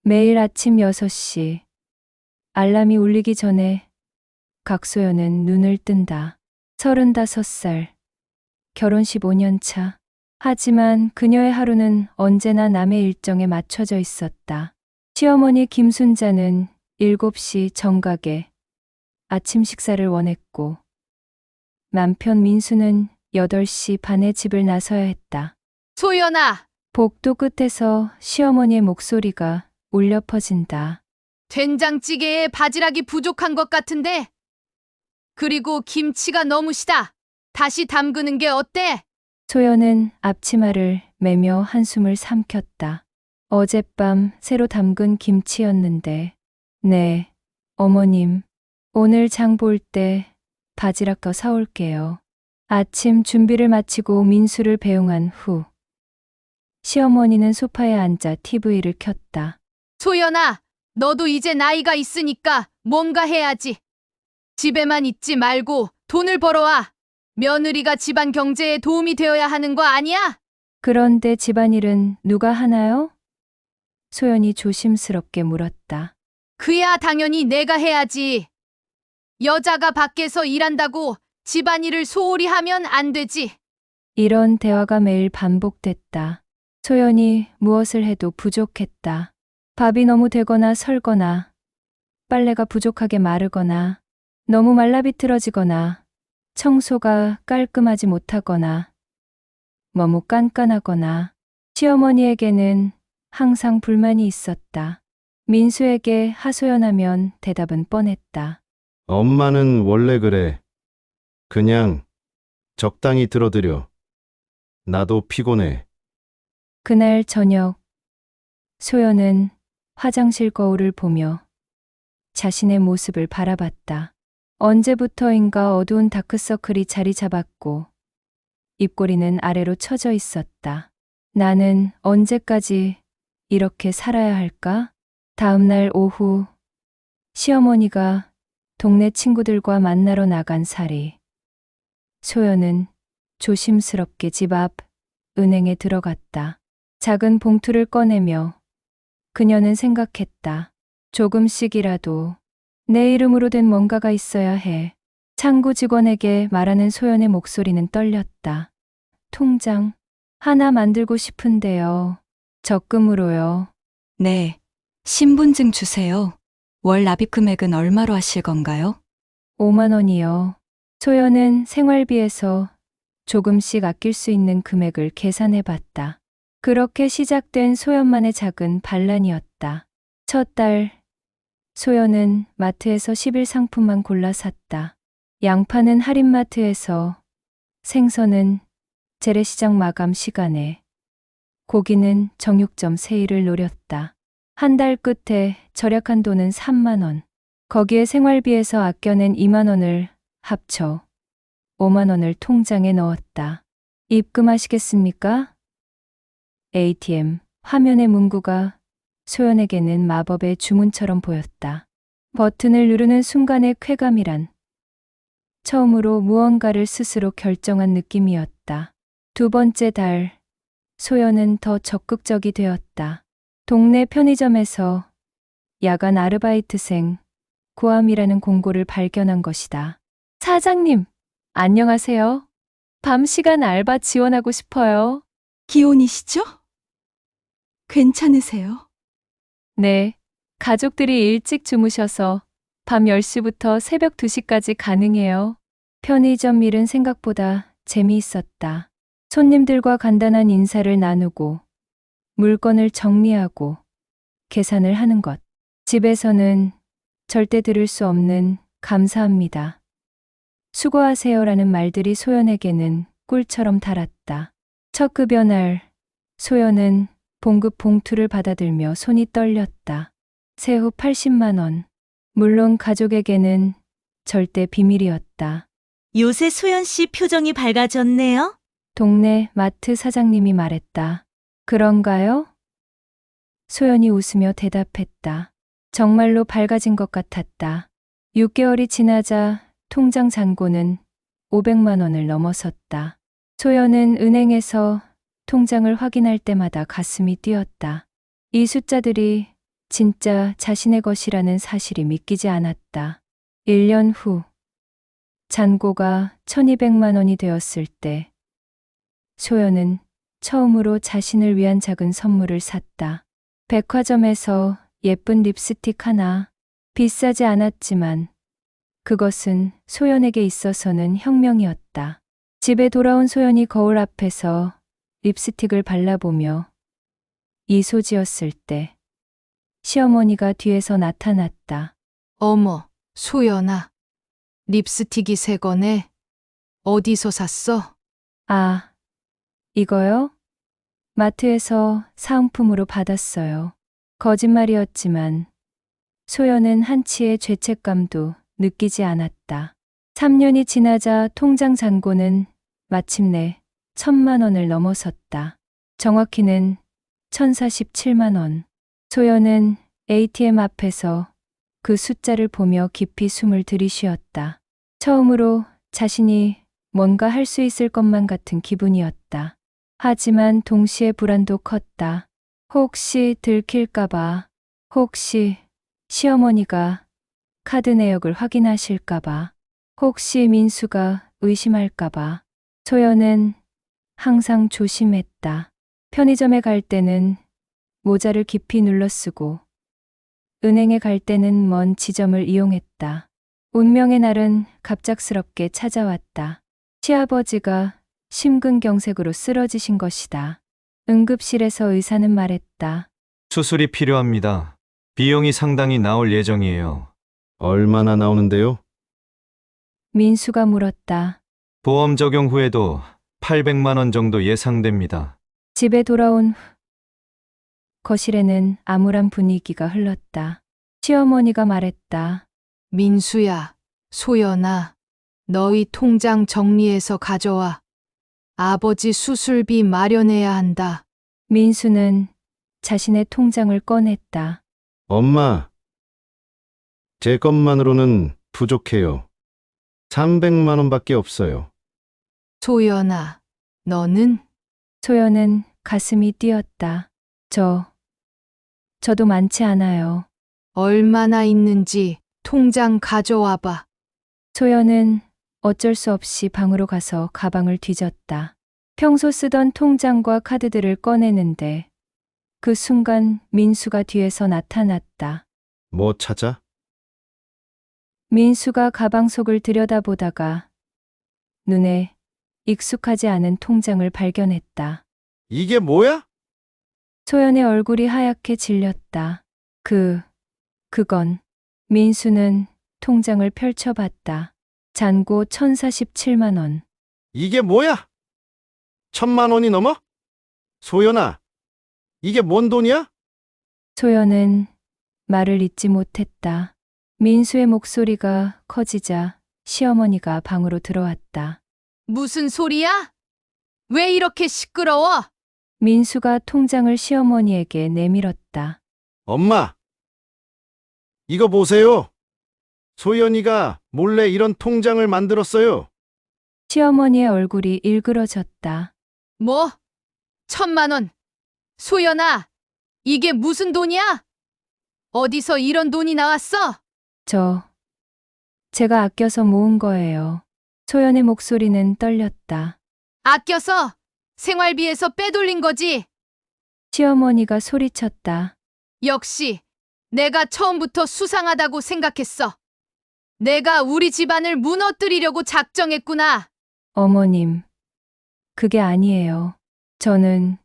매일 아침 6시 알람이 울리기 전에 각소연은 눈을 뜬다. 35살, 결혼 15년 차. 하지만 그녀의 하루는 언제나 남의 일정에 맞춰져 있었다. 시어머니 김순자는 7시 정각에 아침 식사를 원했고 남편 민수는 8시 반에 집을 나서야 했다. 소연아, 복도 끝에서 시어머니의 목소리가 울려 퍼진다. 된장찌개에 바지락이 부족한 것 같은데? 그리고 김치가 너무 시다. 다시 담그는 게 어때? 소연은 앞치마를 매며 한숨을 삼켰다. 어젯밤 새로 담근 김치였는데, 네, 어머님, 오늘 장 볼 때 바지락 더 사올게요. 아침 준비를 마치고 민수를 배웅한 후, 시어머니는 소파에 앉아 TV를 켰다. 소연아, 너도 이제 나이가 있으니까 뭔가 해야지. 집에만 있지 말고 돈을 벌어와. 며느리가 집안 경제에 도움이 되어야 하는 거 아니야? 그런데 집안일은 누가 하나요? 소연이 조심스럽게 물었다. 그야 당연히 내가 해야지. 여자가 밖에서 일한다고 집안일을 소홀히 하면 안 되지. 이런 대화가 매일 반복됐다. 소연이 무엇을 해도 부족했다. 밥이 너무 되거나 설거나, 빨래가 부족하게 마르거나, 너무 말라비틀어지거나, 청소가 깔끔하지 못하거나, 너무 깐깐하거나, 시어머니에게는 항상 불만이 있었다. 민수에게 하소연하면 대답은 뻔했다. 엄마는 원래 그래. 그냥 적당히 들어드려. 나도 피곤해. 그날 저녁, 소연은 화장실 거울을 보며 자신의 모습을 바라봤다. 언제부터인가 어두운 다크서클이 자리 잡았고 입꼬리는 아래로 처져 있었다. 나는 언제까지 이렇게 살아야 할까? 다음 날 오후 시어머니가 동네 친구들과 만나러 나간 사리. 소연은 조심스럽게 집 앞 은행에 들어갔다. 작은 봉투를 꺼내며 그녀는 생각했다. 조금씩이라도 내 이름으로 된 뭔가가 있어야 해. 창구 직원에게 말하는 소연의 목소리는 떨렸다. 통장 하나 만들고 싶은데요. 적금으로요. 네, 신분증 주세요. 월 납입 금액은 얼마로 하실 건가요? 5만 원이요. 소연은 생활비에서 조금씩 아낄 수 있는 금액을 계산해 봤다. 그렇게 시작된 소연만의 작은 반란이었다. 첫 달, 소연은 마트에서 10일 상품만 골라 샀다. 양파는 할인마트에서, 생선은 재래시장 마감 시간에, 고기는 정육점 세일을 노렸다. 한 달 끝에 절약한 돈은 3만 원. 거기에 생활비에서 아껴낸 2만 원을 합쳐 5만 원을 통장에 넣었다. 입금하시겠습니까? ATM 화면의 문구가 소연에게는 마법의 주문처럼 보였다. 버튼을 누르는 순간의 쾌감이란 처음으로 무언가를 스스로 결정한 느낌이었다. 두 번째 달, 소연은 더 적극적이 되었다. 동네 편의점에서 야간 아르바이트생 구함이라는 공고를 발견한 것이다. 사장님, 안녕하세요. 밤 시간 알바 지원하고 싶어요. 기혼이시죠? 괜찮으세요? 네, 가족들이 일찍 주무셔서 밤 10시부터 새벽 2시까지 가능해요. 편의점 일은 생각보다 재미있었다. 손님들과 간단한 인사를 나누고 물건을 정리하고 계산을 하는 것. 집에서는 절대 들을 수 없는 감사합니다. 수고하세요라는 말들이 소연에게는 꿀처럼 달았다. 첫 급여 날 소연은 봉급 봉투를 받아들며 손이 떨렸다. 세후 80만 원. 물론 가족에게는 절대 비밀이었다. 요새 소연 씨 표정이 밝아졌네요. 동네 마트 사장님이 말했다. 그런가요? 소연이 웃으며 대답했다. 정말로 밝아진 것 같았다. 6개월이 지나자 통장 잔고는 500만 원을 넘어섰다. 소연은 은행에서 통장을 확인할 때마다 가슴이 뛰었다. 이 숫자들이 진짜 자신의 것이라는 사실이 믿기지 않았다. 1년 후, 잔고가 1200만 원이 되었을 때, 소연은 처음으로 자신을 위한 작은 선물을 샀다. 백화점에서 예쁜 립스틱 하나, 비싸지 않았지만 그것은 소연에게 있어서는 혁명이었다. 집에 돌아온 소연이 거울 앞에서 립스틱을 발라보며 미소 지었을 때 시어머니가 뒤에서 나타났다. 어머, 소연아. 립스틱이 새 거네. 어디서 샀어? 아, 이거요? 마트에서 사은품으로 받았어요. 거짓말이었지만 소연은 한치의 죄책감도 느끼지 않았다. 3년이 지나자 통장 잔고는 마침내 1000만 원을 넘어섰다. 정확히는 1047만 원. 소연은 ATM 앞에서 그 숫자를 보며 깊이 숨을 들이쉬었다. 처음으로 자신이 뭔가 할 수 있을 것만 같은 기분이었다. 하지만 동시에 불안도 컸다. 혹시 들킬까봐, 혹시 시어머니가 카드 내역을 확인하실까봐, 혹시 민수가 의심할까봐. 소연은 항상 조심했다. 편의점에 갈 때는 모자를 깊이 눌러쓰고, 은행에 갈 때는 먼 지점을 이용했다. 운명의 날은 갑작스럽게 찾아왔다. 시아버지가 심근경색으로 쓰러지신 것이다. 응급실에서 의사는 말했다. 수술이 필요합니다. 비용이 상당히 나올 예정이에요. 얼마나 나오는데요? 민수가 물었다. 보험 적용 후에도 800만 원 정도 예상됩니다. 집에 돌아온 후 거실에는 암울한 분위기가 흘렀다. 시어머니가 말했다. 민수야, 소연아. 너희 통장 정리해서 가져와. 아버지 수술비 마련해야 한다. 민수는 자신의 통장을 꺼냈다. 엄마, 제 것만으로는 부족해요. 300만 원밖에 없어요. 소연아, 너는? 소연은 가슴이 뛰었다. 저도 많지 않아요. 얼마나 있는지 통장 가져와 봐. 소연은 어쩔 수 없이 방으로 가서 가방을 뒤졌다. 평소 쓰던 통장과 카드들을 꺼내는데 그 순간 민수가 뒤에서 나타났다. 뭐 찾아? 민수가 가방 속을 들여다보다가 눈에 익숙하지 않은 통장을 발견했다. 이게 뭐야? 소연의 얼굴이 하얗게 질렸다. 그건 민수는 통장을 펼쳐봤다. 잔고 1047만 원. 이게 뭐야? 1000만 원이 넘어? 소연아, 이게 뭔 돈이야? 소연은 말을 잇지 못했다. 민수의 목소리가 커지자 시어머니가 방으로 들어왔다. 무슨 소리야? 왜 이렇게 시끄러워? 민수가 통장을 시어머니에게 내밀었다. 엄마, 이거 보세요. 소연이가 몰래 이런 통장을 만들었어요. 시어머니의 얼굴이 일그러졌다. 뭐? 1000만 원. 소연아, 이게 무슨 돈이야? 어디서 이런 돈이 나왔어? 제가 아껴서 모은 거예요. 소연의 목소리는 떨렸다. 아껴서 생활비에서 빼돌린 거지. 시어머니가 소리쳤다. 역시 내가 처음부터 수상하다고 생각했어. 내가 우리 집안을 무너뜨리려고 작정했구나. 어머님, 그게 아니에요. 저는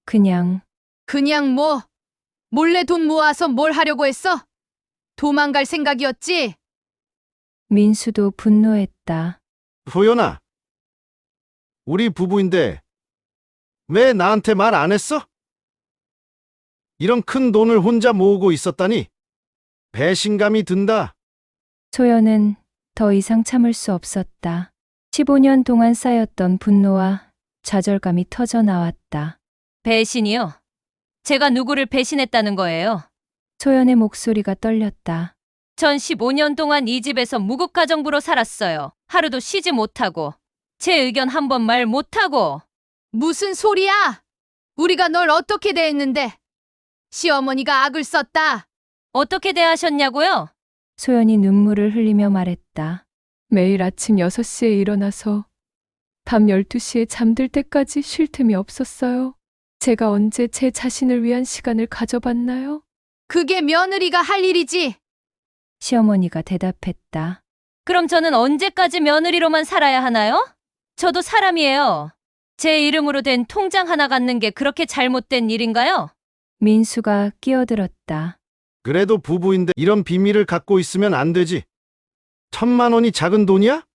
그냥 그냥 뭐? 몰래 돈 모아서 뭘 하려고 했어? 도망갈 생각이었지? 민수도 분노했다. 소연아, 우리 부부인데 왜 나한테 말 안 했어? 이런 큰 돈을 혼자 모으고 있었다니 배신감이 든다. 소연은 더 이상 참을 수 없었다. 15년 동안 쌓였던 분노와 좌절감이 터져 나왔다. 배신이요? 제가 누구를 배신했다는 거예요? 소연의 목소리가 떨렸다. 전 15년 동안 이 집에서 무국가정부로 살았어요. 하루도 쉬지 못하고, 제 의견 한 번 말 못하고. 무슨 소리야? 우리가 널 어떻게 대했는데? 시어머니가 악을 썼다. 어떻게 대하셨냐고요? 소연이 눈물을 흘리며 말했다. 매일 아침 6시에 일어나서 밤 12시에 잠들 때까지 쉴 틈이 없었어요. 제가 언제 제 자신을 위한 시간을 가져봤나요? 그게 며느리가 할 일이지. 시어머니가 대답했다. 그럼 저는 언제까지 며느리로만 살아야 하나요? 저도 사람이에요. 제 이름으로 된 통장 하나 갖는 게 그렇게 잘못된 일인가요? 민수가 끼어들었다. 그래도 부부인데 이런 비밀을 갖고 있으면 안 되지. 1,000만 원이 작은 돈이야?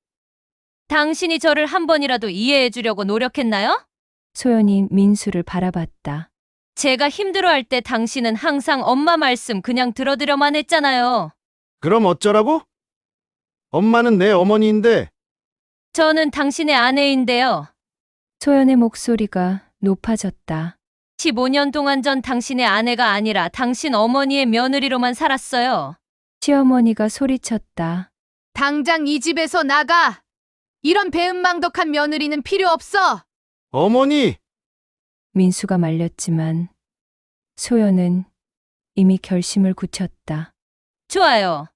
당신이 저를 한 번이라도 이해해 주려고 노력했나요? 소연이 민수를 바라봤다. 제가 힘들어할 때 당신은 항상 엄마 말씀 그냥 들어드려만 했잖아요. 그럼 어쩌라고? 엄마는 내 어머니인데 저는 당신의 아내인데요. 소연의 목소리가 높아졌다. 15년 동안 전 당신의 아내가 아니라 당신 어머니의 며느리로만 살았어요. 시어머니가 소리쳤다. 당장 이 집에서 나가. 이런 배은망덕한 며느리는 필요 없어. 어머니! 민수가 말렸지만 소연은 이미 결심을 굳혔다. 좋아요.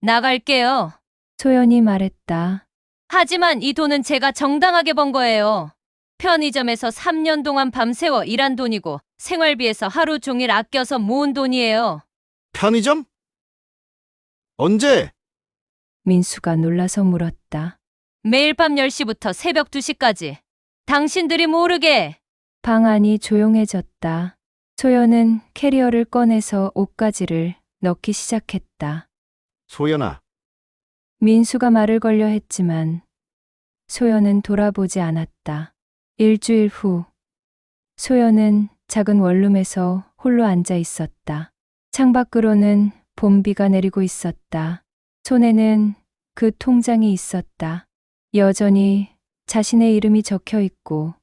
나갈게요. 소연이 말했다. 하지만 이 돈은 제가 정당하게 번 거예요. 편의점에서 3년 동안 밤새워 일한 돈이고 생활비에서 하루 종일 아껴서 모은 돈이에요. 편의점? 언제? 민수가 놀라서 물었다. 매일 밤 10시부터 새벽 2시까지. 당신들이 모르게. 방 안이 조용해졌다. 소연은 캐리어를 꺼내서 옷가지를 넣기 시작했다. 소연아, 민수가 말을 걸려 했지만 소연은 돌아보지 않았다. 일주일 후 소연은 작은 원룸에서 홀로 앉아 있었다. 창밖으로는 봄비가 내리고 있었다. 손에는 그 통장이 있었다. 여전히 자신의 이름이 적혀 있고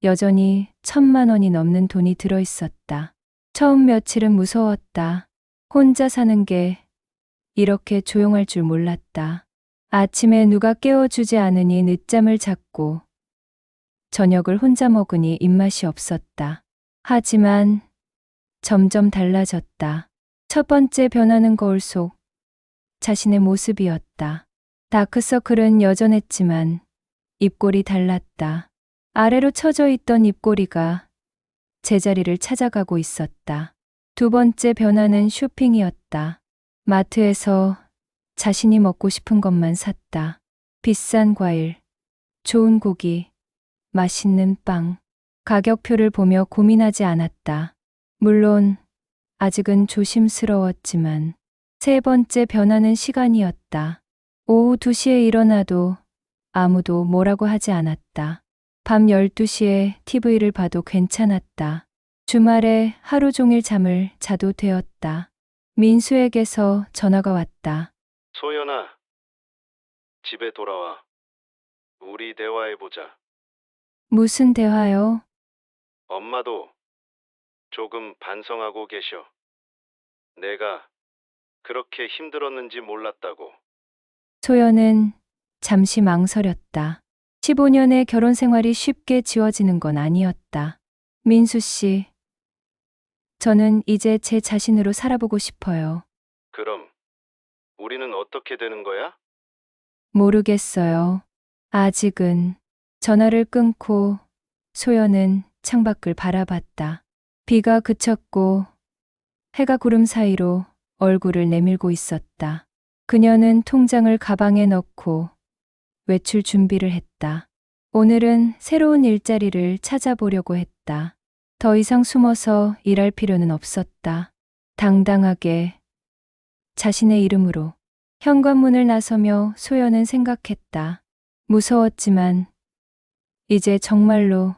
여전히 1,000만 원이 넘는 돈이 들어 있었다. 처음 며칠은 무서웠다. 혼자 사는 게 이렇게 조용할 줄 몰랐다. 아침에 누가 깨워주지 않으니 늦잠을 잤고 저녁을 혼자 먹으니 입맛이 없었다. 하지만 점점 달라졌다. 첫 번째 변화는 거울 속 자신의 모습이었다. 다크서클은 여전했지만 입꼬리 달랐다. 아래로 처져 있던 입꼬리가 제자리를 찾아가고 있었다. 두 번째 변화는 쇼핑이었다. 마트에서 자신이 먹고 싶은 것만 샀다. 비싼 과일, 좋은 고기, 맛있는 빵. 가격표를 보며 고민하지 않았다. 물론 아직은 조심스러웠지만 세 번째 변화는 시간이었다. 오후 2시에 일어나도 아무도 뭐라고 하지 않았다. 밤 12시에 TV를 봐도 괜찮았다. 주말에 하루 종일 잠을 자도 되었다. 민수에게서 전화가 왔다. 소연아, 집에 돌아와. 우리 대화해보자. 무슨 대화요? 엄마도 조금 반성하고 계셔. 내가 그렇게 힘들었는지 몰랐다고. 소연은 잠시 망설였다. 15년의 결혼 생활이 쉽게 지워지는 건 아니었다. 민수 씨, 저는 이제 제 자신으로 살아보고 싶어요. 그럼 우리는 어떻게 되는 거야? 모르겠어요. 아직은. 전화를 끊고 소연은 창밖을 바라봤다. 비가 그쳤고 해가 구름 사이로 얼굴을 내밀고 있었다. 그녀는 통장을 가방에 넣고 외출 준비를 했다. 오늘은 새로운 일자리를 찾아보려고 했다. 더 이상 숨어서 일할 필요는 없었다. 당당하게 자신의 이름으로 현관문을 나서며 소연은 생각했다. 무서웠지만 이제 정말로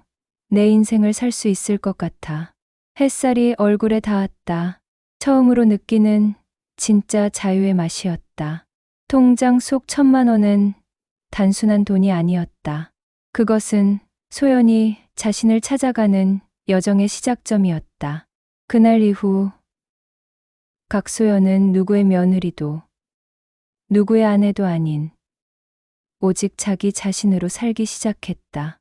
내 인생을 살 수 있을 것 같아. 햇살이 얼굴에 닿았다. 처음으로 느끼는 진짜 자유의 맛이었다. 통장 속 1,000만 원은 단순한 돈이 아니었다. 그것은 소연이 자신을 찾아가는 여정의 시작점이었다. 그날 이후 각소연은 누구의 며느리도 누구의 아내도 아닌 오직 자기 자신으로 살기 시작했다.